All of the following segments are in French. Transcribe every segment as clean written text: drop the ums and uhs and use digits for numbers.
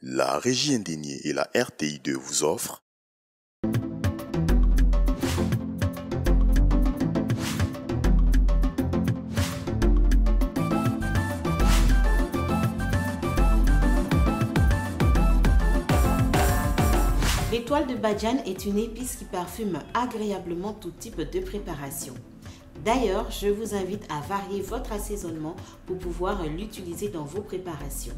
La Régie indignée et la RTI2 vous offrent L'étoile de badiane est une épice qui parfume agréablement tout type de préparation. D'ailleurs, je vous invite à varier votre assaisonnement pour pouvoir l'utiliser dans vos préparations.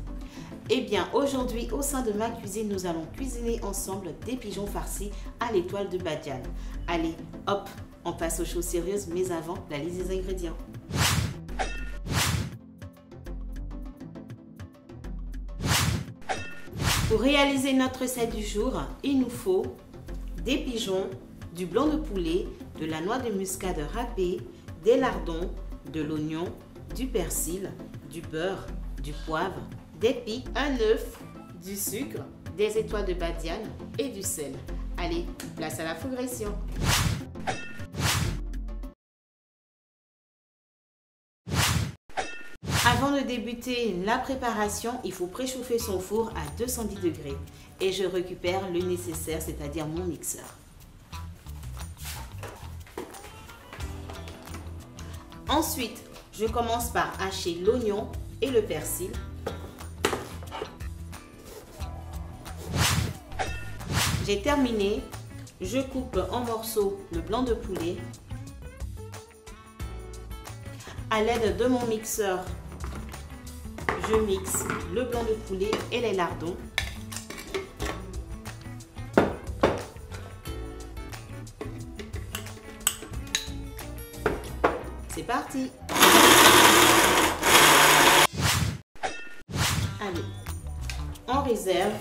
Eh bien, aujourd'hui, au sein de ma cuisine, nous allons cuisiner ensemble des pigeons farcis à l'étoile de badiane. Allez, hop, on passe aux choses sérieuses, mais avant, la liste des ingrédients. Pour réaliser notre recette du jour, il nous faut des pigeons, du blanc de poulet, de la noix de muscade râpée, des lardons, de l'oignon, du persil, du beurre, du poivre, des pics, un œuf, du sucre, des étoiles de badiane et du sel. Allez, place à la progression. Avant de débuter la préparation, il faut préchauffer son four à 210 degrés et je récupère le nécessaire, c'est-à-dire mon mixeur. Ensuite, je commence par hacher l'oignon et le persil. J'ai terminé, je coupe en morceaux le blanc de poulet. À l'aide de mon mixeur, je mixe le blanc de poulet et les lardons. C'est parti! Allez, on réserve.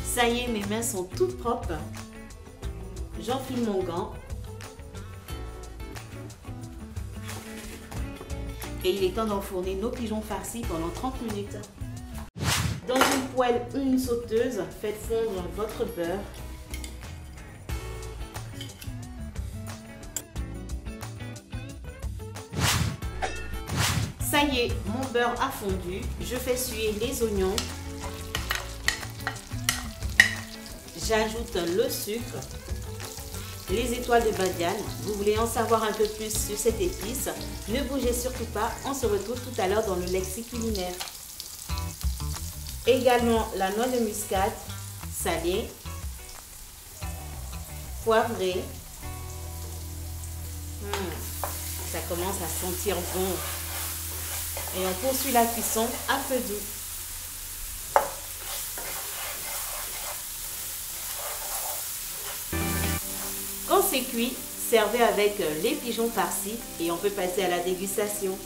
Ça y est, mes mains sont toutes propres. J'enfile mon gant. Et il est temps d'enfourner nos pigeons farcis pendant 30 minutes. Dans une poêle ou une sauteuse, faites fondre votre beurre. Ça y est, mon beurre a fondu. Je fais suer les oignons. J'ajoute le sucre, les étoiles de badiane. Vous voulez en savoir un peu plus sur cette épice? Ne bougez surtout pas, on se retrouve tout à l'heure dans le lexique culinaire. Également la noix de muscade salée, poivrée. Ça commence à sentir bon. Et on poursuit la cuisson à feu doux. Quand c'est cuit, servez avec les pigeons farcis et on peut passer à la dégustation.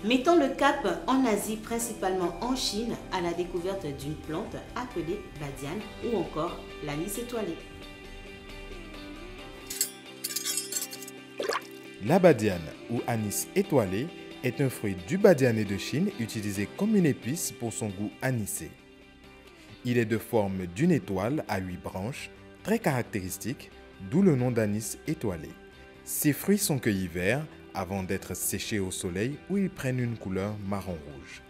Mettons le cap en Asie, principalement en Chine, à la découverte d'une plante appelée badiane ou encore l'anis étoilé. La badiane ou anis étoilé est un fruit du badiané de Chine utilisé comme une épice pour son goût anisé. Il est de forme d'une étoile à 8 branches, très caractéristique, d'où le nom d'anis étoilé. Ces fruits sont cueillis verts avant d'être séchés au soleil où ils prennent une couleur marron-rouge.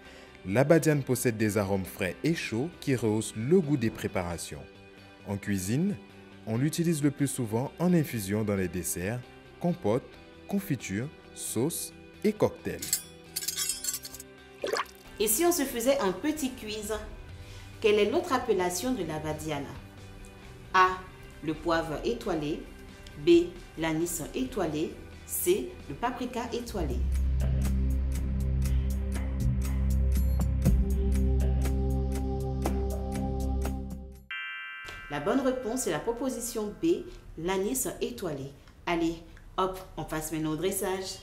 La badiane possède des arômes frais et chauds qui rehaussent le goût des préparations. En cuisine, on l'utilise le plus souvent en infusion dans les desserts, compotes, confitures, sauces et cocktails. Et si on se faisait un petit quiz? Quelle est l'autre appellation de la badiane? A. Le poivre étoilé. B. L'anis étoilé. C. Le paprika étoilé. La bonne réponse est la proposition B, l'anis étoilé. Allez, hop, on passe maintenant au dressage.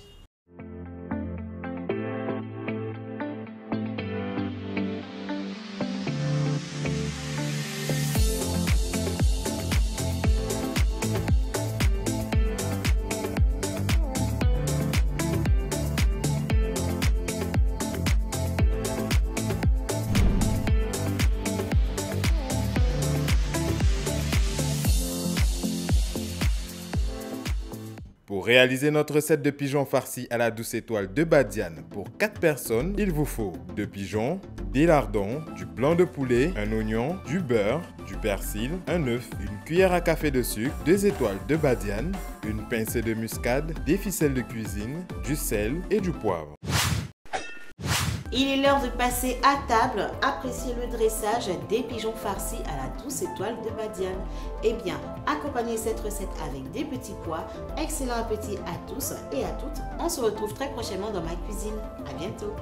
Pour réaliser notre recette de pigeons farcis à la douce étoile de Badiane pour 4 personnes, il vous faut 2 pigeons, des lardons, du blanc de poulet, un oignon, du beurre, du persil, un œuf, une cuillère à café de sucre, 2 étoiles de Badiane, une pincée de muscade, des ficelles de cuisine, du sel et du poivre. Il est l'heure de passer à table, apprécier le dressage des pigeons farcis à la douce étoile de Badiane. Eh bien, accompagnez cette recette avec des petits pois. Excellent appétit à tous et à toutes. On se retrouve très prochainement dans ma cuisine. À bientôt.